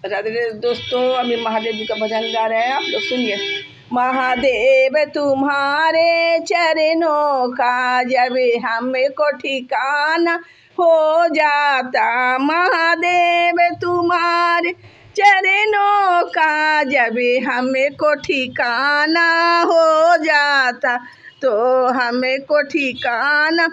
राधे राधे दोस्तों, अभी महादेव जी का भजन गा रहे हैं, आप लोग सुनिए। महादेव तुम्हारे चरणों का जब हमको ठिकाना हो जाता, महादेव तुम्हारे चरणों का जब हमको ठिकाना हो जाता, तो हमको ठिकाना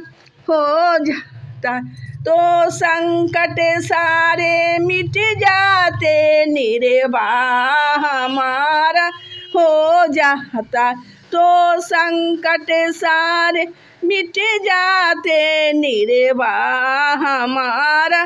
हो जाता, तो संकट सारे मिट जाते, निर्वाह हमारा हो जाता, तो संकट सारे मिट जाते, निर्वाह हमारा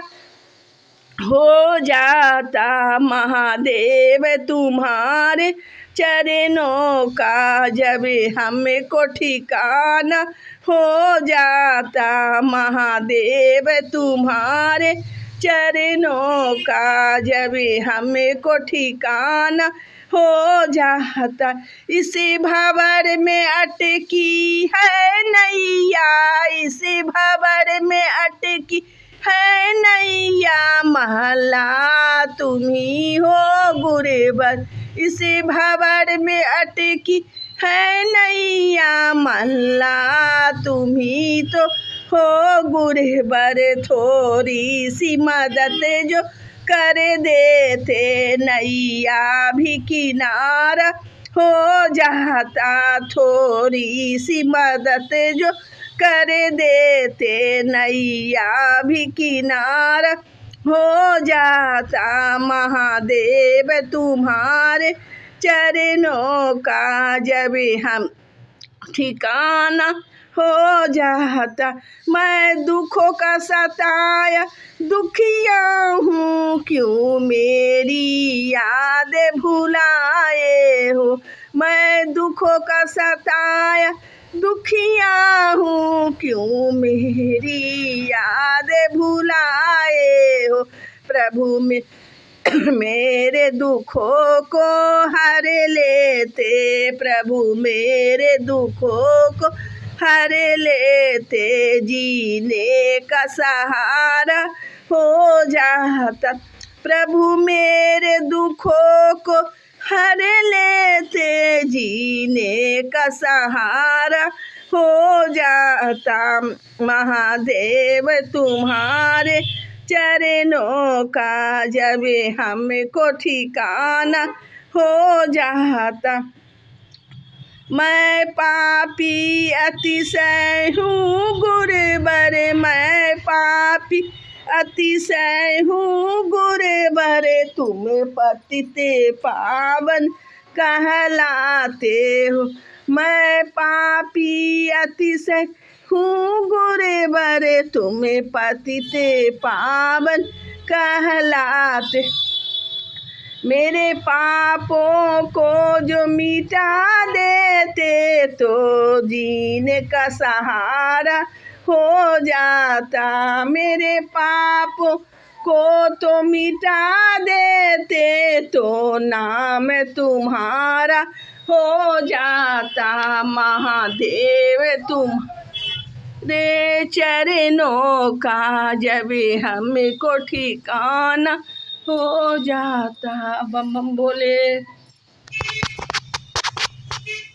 हो जाता, महादेव तुम्हारे चरणों का जब हमको ठिकाना हो जाता, महादेव तुम्हारे चरणों का जब हमको ठिकाना हो जाता, इसी भंवर में अटकी है नैया, इसी भंवर में अटकी है नैया, महला तुम्ही हो गुरेबर, इसी भंवर में अटकी है नैया, महला तुम्ही तो हो गुरेबर, थोड़ी सी मदद जो कर देते, नैया भी किनारा हो जाता, थोड़ी सी मदद जो कर देते, नैया भी किनारा हो जाता, महादेव तुम्हारे चरणों का जब हम ठिकाना हो जाता, मैं दुखों का सताया दुखिया हूँ, क्यों मेरी याद भुलाए हो, मैं दुखों का सताया दुखिया हूँ, क्यों मेरी याद भुलाए हो, प्रभु में मेरे दुखों को हर लेते, प्रभु मेरे दुखों को हर लेते, जीने का सहारा हो जाता, प्रभु मेरे दुखों को हर लेते, जीने का सहारा हो जाता, महादेव तुम्हारे चरणों का जब हमको ठिकाना हो जाता, मैं पापी अतिशय हूँ गुरेबर, मैं पापी अतिशय हूँ गुरेबर, तुम पतित पावन कहलाते हो, मैं पापी अतिशय हूँ गुरेबर, तुम पतित पावन कहलाते, मेरे पापों को जो मिटा देते, तो जीने का सहारा हो जाता, मेरे पापों को तो मिटा देते, तो नाम तुम्हारा हो जाता, महादेव तुम्हारे चरणों का जब हमको ठिकाना हो जाता। बम बम बोले।